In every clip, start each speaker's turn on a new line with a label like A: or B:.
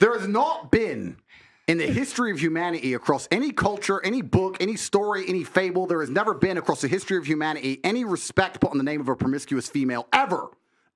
A: There has not been, in the history of humanity, across any culture, any book, any story, any fable, there has never been across the history of humanity any respect put on the name of a promiscuous female, ever.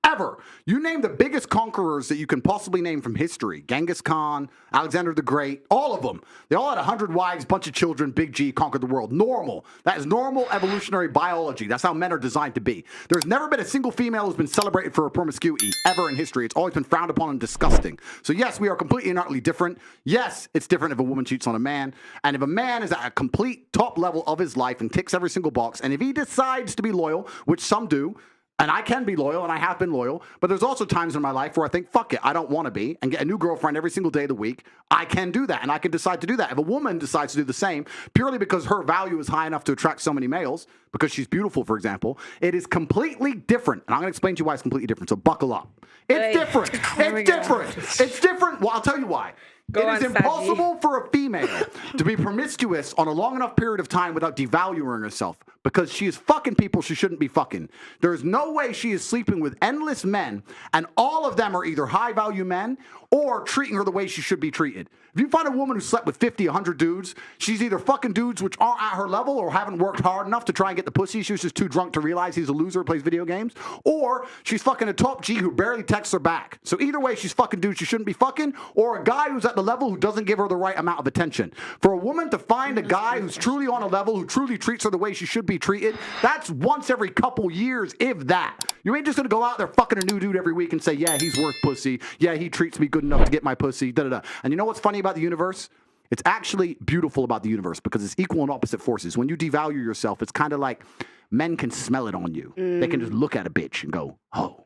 A: Ever. You name the biggest conquerors that you can possibly name from history. Genghis Khan, Alexander the Great, all of them. They all had 100 wives, bunch of children, Big G, conquered the world. Normal. That is normal evolutionary biology. That's how men are designed to be. There's never been a single female who's been celebrated for her promiscuity ever in history. It's always been frowned upon and disgusting. So yes, we are completely and utterly different. Yes, it's different if a woman cheats on a man. And if a man is at a complete top level of his life and ticks every single box, and if he decides to be loyal, which some do, and I can be loyal, and I have been loyal, but there's also times in my life where I think, fuck it, I don't want to be, and get a new girlfriend every single day of the week. I can do that, and I can decide to do that. If a woman decides to do the same, purely because her value is high enough to attract so many males, because she's beautiful, for example, it is completely different. And I'm going to explain to you why it's completely different, so buckle up. It's different. It's different. It's different. Well, I'll tell you why. It is impossible for a female to be promiscuous on a long enough period of time without devaluing herself, because she is fucking people she shouldn't be fucking. There is no way she is sleeping with endless men, and all of them are either high-value men or treating her the way she should be treated. If you find a woman who slept with 50, 100 dudes, she's either fucking dudes which aren't at her level or haven't worked hard enough to try and get the pussy. She was just too drunk to realize he's a loser who plays video games. Or she's fucking a top G who barely texts her back. So either way, she's fucking dudes she shouldn't be fucking, or a guy who's at the level who doesn't give her the right amount of attention. For a woman to find a guy who's truly on a level, who truly treats her the way she should be treated, that's once every couple years, if that. You ain't just gonna go out there fucking a new dude every week and say, yeah, he's worth pussy. Yeah, he treats me good enough to get my pussy. Da-da-da. And you know what's funny about the universe? It's actually beautiful about the universe because it's equal and opposite forces. When you devalue yourself, it's kind of like men can smell it on you. They can just look at a bitch and go, oh.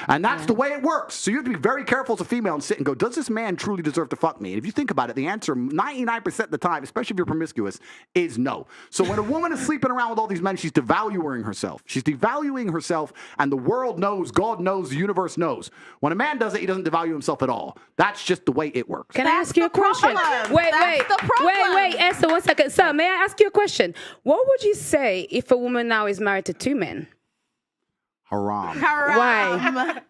A: And that's the way it works. So you have to be very careful as a female and sit and go, does this man truly deserve to fuck me? And if you think about it, the answer 99% of the time, especially if you're promiscuous, is no. So when a woman is sleeping around with all these men, she's devaluing herself. She's devaluing herself, and the world knows, God knows, the universe knows. When a man does it, he doesn't devalue himself at all. That's just the way it works.
B: Can I ask you a question? Wait, Esther, 1 second. Sir, may I ask you a question? What would you say if a woman now is married to 2 men?
A: Haram.
B: Why?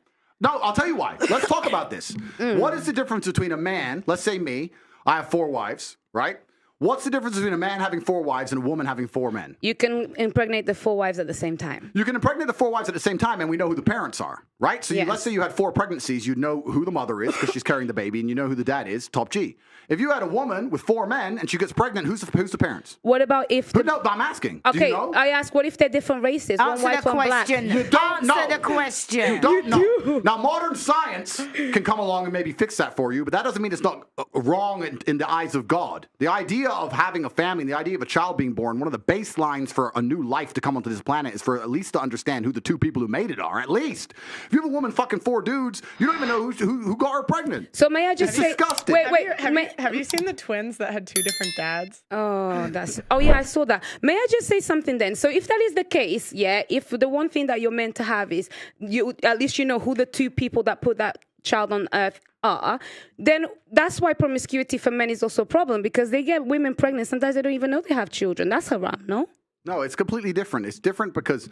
A: No, I'll tell you why. Let's talk about this. What is the difference between a man, let's say me, I have 4 wives, right? What's the difference between a man having 4 wives and a woman having 4 men?
B: You can impregnate the 4 wives at the same time.
A: You can impregnate the 4 wives at the same time, and we know who the parents are, right? So let's say you had 4 pregnancies, you know who the mother is because she's carrying the baby, and you know who the dad is, top G. If you had a woman with 4 men and she gets pregnant, who's the parents?
B: What about if...
A: But no, I'm asking.
B: Okay,
A: do you know?
B: I ask, what if they're different races?
C: Answer
B: one white,
C: the
B: one black.
C: question.
A: You don't know.
C: Answer the question.
A: You don't know. Now, modern science can come along and maybe fix that for you, but that doesn't mean it's not wrong in the eyes of God. The idea of having a family, the idea of a child being born, one of the baselines for a new life to come onto this planet is for at least to understand who the 2 people who made it are, at least. If you have a woman fucking 4 dudes, you don't even know who got her pregnant.
B: So may I just say...
A: disgusting.
B: Wait.
D: Have you seen the twins that had 2 different dads?
B: Oh yeah, I saw that. May I just say something then? So if that is the case, yeah, if the one thing that you're meant to have is you, at least you know who the 2 people that put that child on earth are, then that's why promiscuity for men is also a problem, because they get women pregnant. Sometimes they don't even know they have children. That's haram, no? No,
A: it's completely different. It's different because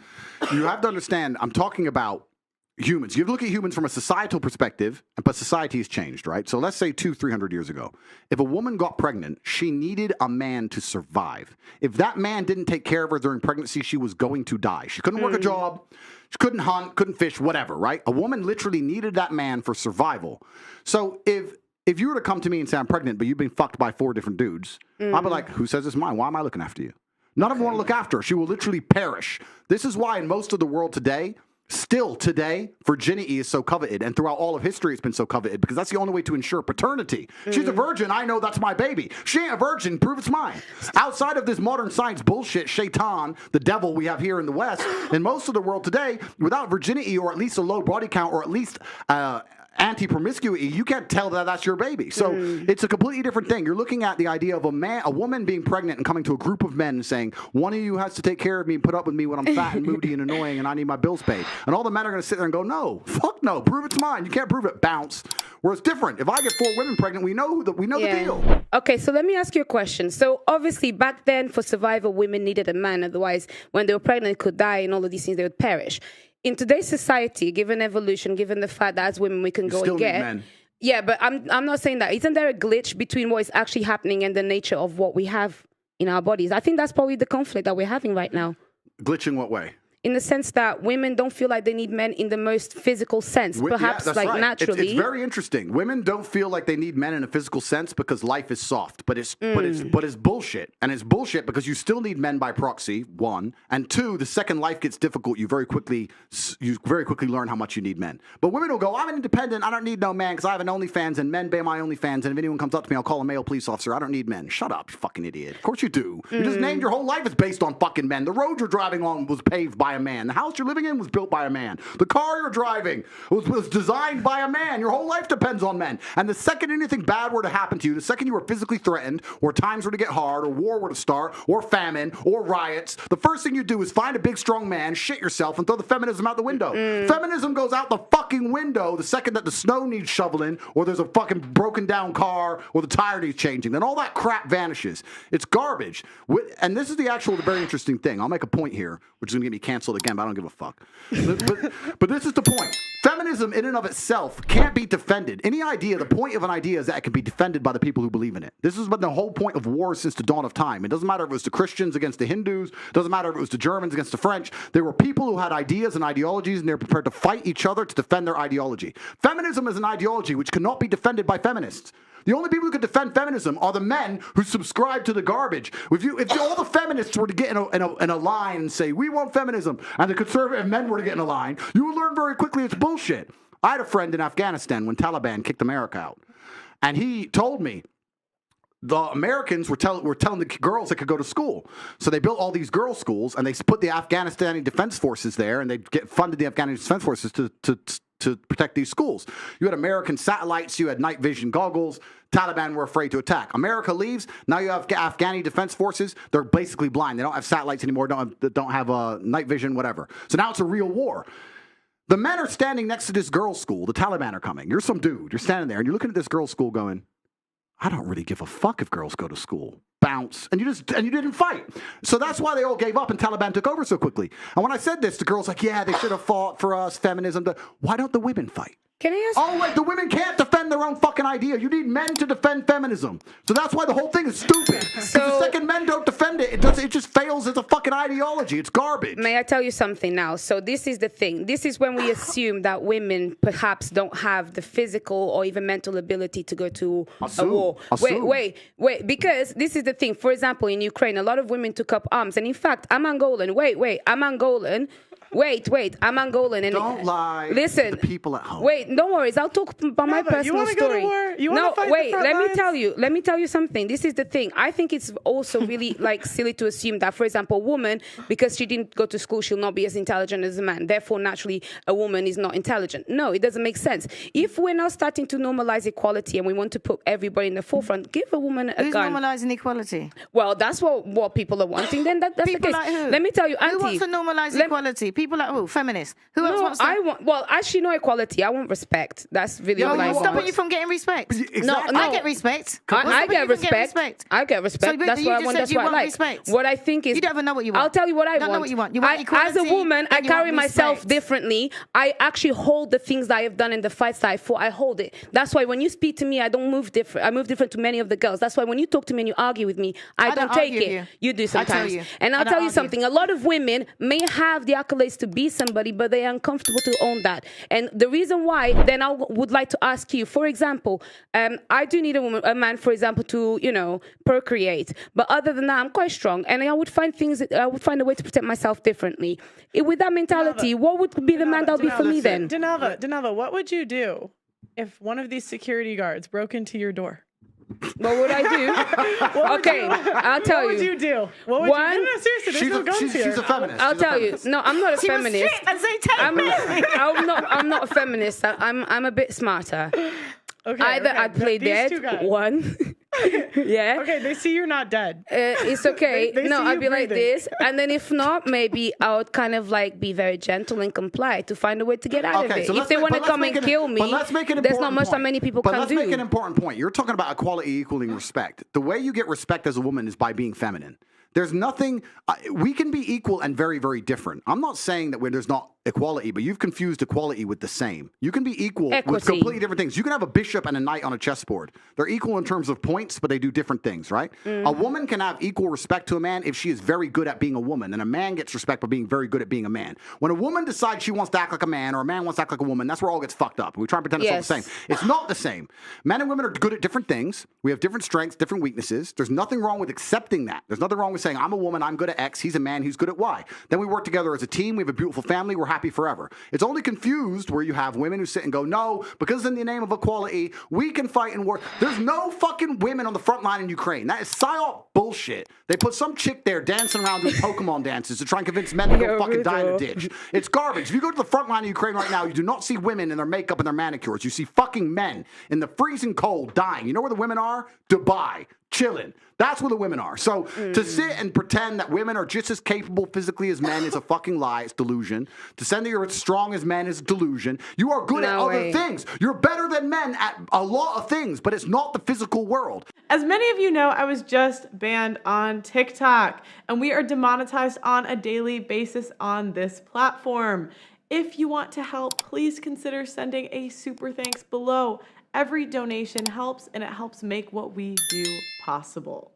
A: you have to understand, I'm talking about humans. You look at humans from a societal perspective, but society has changed, right? So let's say 200-300 years ago, if a woman got pregnant, she needed a man to survive. If that man didn't take care of her during pregnancy, she was going to die. She couldn't work a job. She couldn't hunt, couldn't fish, whatever, right? A woman literally needed that man for survival. So if you were to come to me and say, I'm pregnant, but you've been fucked by 4 different dudes, I'd be like, who says it's mine? Why am I looking after you? None of them want to look after her. She will literally perish. This is why in most of the world today, still today, virginity is so coveted, and throughout all of history it's been so coveted, because that's the only way to ensure paternity. She's a virgin, I know that's my baby. She ain't a virgin, prove it's mine. Outside of this modern science bullshit, shaitan, the devil we have here in the West, in most of the world today, without virginity or at least a low body count or at least anti-promiscuity, you can't tell that that's your baby. So it's a completely different thing. You're looking at the idea of a woman being pregnant and coming to a group of men and saying, one of you has to take care of me and put up with me when I'm fat and moody and annoying and I need my bills paid. And all the men are going to sit there and go, no, fuck no, prove it's mine. You can't prove it, bounce. Where it's different. If I get 4 women pregnant, we know the deal.
B: Okay, so let me ask you a question. So obviously back then for survival, women needed a man. Otherwise, when they were pregnant, could die and all of these things, they would perish. In today's society, given evolution, given the fact that as women we can go and get, Yeah, but I'm not saying that. Isn't there a glitch between what is actually happening and the nature of what we have in our bodies? I think that's probably the conflict that we're having right now.
A: Glitch in what way?
B: In the sense that women don't feel like they need men in the most physical sense, perhaps
A: that's
B: like
A: right.
B: naturally.
A: It's very interesting. Women don't feel like they need men in a physical sense because life is soft, but it's bullshit. And it's bullshit because you still need men by proxy, one, and two, the second life gets difficult, you very quickly learn how much you need men. But women will go, I'm an independent, I don't need no man because I have an OnlyFans and men pay my OnlyFans, and if anyone comes up to me, I'll call a male police officer. I don't need men. Shut up, you fucking idiot. Of course you do. You just named your whole life is based on fucking men. The road you're driving on was paved by a man. The house you're living in was built by a man. The car you're driving was designed by a man. Your whole life depends on men. And the second anything bad were to happen to you, the second you were physically threatened, or times were to get hard, or war were to start, or famine, or riots, the first thing you do is find a big strong man, shit yourself, and throw the feminism out the window. Feminism goes out the fucking window the second that the snow needs shoveling, or there's a fucking broken down car, or the tire needs changing. Then all that crap vanishes. It's garbage. And this is the very interesting thing. I'll make a point here, which is going to get me canceled again, but I don't give a fuck. But this is the point. Feminism in and of itself can't be defended. The point of an idea is that it can be defended by the people who believe in it. This has been the whole point of war since the dawn of time. It doesn't matter if it was the Christians against the Hindus. It doesn't matter if it was the Germans against the French. There were people who had ideas and ideologies, and they were prepared to fight each other to defend their ideology. Feminism is an ideology which cannot be defended by feminists. The only people who could defend feminism are the men who subscribe to the garbage. If all the feminists were to get in a line and say, we want feminism, and the conservative men were to get in a line, you would learn very quickly it's bullshit. I had a friend in Afghanistan when Taliban kicked America out, and he told me the Americans were telling the girls they could go to school. So they built all these girls' schools, and they put the Afghanistani Defense Forces there, and they funded the Afghanistan Defense Forces to protect these schools. You had American satellites, you had night vision goggles. Taliban were afraid to attack. America leaves. Now you have Afghani Defense Forces. They're basically blind. They don't have satellites anymore. Don't have night vision, whatever. So now it's a real war. The men are standing next to this girls' school. The Taliban are coming. You're some dude. You're standing there, and you're looking at this girls' school going, I don't really give a fuck if girls go to school. Bounce. And you didn't fight. So that's why they all gave up and Taliban took over so quickly. And when I said this, the girls like, yeah, they should have fought for us, feminism. Why don't the women fight?
B: Can I ask?
A: Oh, wait, the women can't defend their own fucking idea. You need men to defend feminism. So that's why the whole thing is stupid. So the second men don't defend it, it just fails as a fucking ideology. It's garbage.
B: May I tell you something now? So this is the thing. This is when we assume that women perhaps don't have the physical or even mental ability to go to a war. Wait. Because this is the thing. For example, in Ukraine, a lot of women took up arms. And in fact, I'm Angolan. I'm Angolan. Wait, I'm Angolan. And
A: don't lie.
B: Listen,
A: to the people at home.
B: Wait, don't worry. I'll talk about my personal story.
D: Go to war? You want to fight the front lines?
B: Let me tell you something. This is the thing. I think it's also really silly to assume that, for example, a woman, because she didn't go to school, she'll not be as intelligent as a man. Therefore, naturally, a woman is not intelligent. No, it doesn't make sense. If we're now starting to normalize equality and we want to put everybody in the forefront, give a woman a gun.
C: Who's normalizing equality?
B: Well, that's what people are wanting. Then that's
C: people
B: the case.
C: Like who?
B: Let me tell you, Auntie.
C: Who wants to normalize equality? People like who? Feminists. Who else wants to?
B: Well, actually, no equality. I want respect. That's really all I want.
C: What's stopping you from getting respect?
A: Exactly.
C: No, I get respect.
B: I get respect. I get respect.
C: So,
B: that's what I want. That's what I like.
C: Respect.
B: What I think is,
C: you don't even know what you want.
B: I'll tell you what I
C: want. Know what you want. You want equality,
B: as a woman, I carry myself differently. I actually hold the things that I have done in the fights that I fought. I hold it. That's why when you speak to me, I don't move different. I move different to many of the girls. That's why when you talk to me and you argue with me, I don't take it. You do sometimes. And I'll tell you something. A lot of women may have the accolades to be somebody, but they are uncomfortable to own that. And the reason why, then I would like to ask you, for example, I do need a man, for example, to, procreate. But other than that, I'm quite strong. And I would find a way to protect myself differently. With that mentality, what would be the man that would be for me then?
D: Denava, what would you do if one of these security guards broke into your door?
B: What would I do? Okay, I'll tell you.
D: What would you do? What would you do? No, seriously, there's no guns here.
A: She's a feminist.
B: I'll tell you. No, I'm not a feminist. I'm not a feminist. I'm a bit smarter.
D: Okay,
B: Either I'd play dead. One. Yeah.
D: Okay, they see you're not dead.
B: It's okay.
D: They
B: no,
D: see
B: I'd
D: you
B: be like
D: breathing.
B: this. And then if not, maybe I would kind of be very gentle and comply to find a way to get out of it.
A: So
B: if they want to come and kill me, there's not much that many people can do.
A: But let's make an important point. You're talking about equality equaling respect. The way you get respect as a woman is by being feminine. There's nothing, we can be equal and very, very different. I'm not saying that there's not equality, but you've confused equality with the same. You can be equal with
B: Equity.
A: completely different things. You can have a bishop and a knight on a chessboard. They're equal in terms of points, but they do different things, right? A woman can have equal respect to a man if she is very good at being a woman, and a man gets respect for being very good at being a man. When a woman decides she wants to act like a man, or a man wants to act like a woman, that's where all gets fucked up. We try and pretend it's all the same. It's not the same. Men and women are good at different things. We have different strengths, different weaknesses. There's nothing wrong with accepting that. There's nothing wrong with saying, I'm a woman, I'm good at X, he's a man, he's good at Y. Then we work together as a team, we have a beautiful family, we're happy forever. It's only confused where you have women who sit and go, no, because in the name of equality, we can fight in war. There's no fucking women on the front line in Ukraine. That is psyop bullshit. They put some chick there dancing around doing Pokemon dances to try and convince men to go fucking die in a ditch. It's garbage. If you go to the front line of Ukraine right now, you do not see women in their makeup and their manicures. You see fucking men in the freezing cold dying. You know where the women are? Dubai. Chilling. That's where the women are. So to sit and pretend that women are just as capable physically as men is a fucking lie. It's delusion. To say that you're as strong as men is delusion. You are good at other things. You're better than men at a lot of things, but it's not the physical world.
E: As many of you know, I was just banned on TikTok, and we are demonetized on a daily basis on this platform. If you want to help, please consider sending a super thanks below. Every donation helps, and it helps make what we do possible.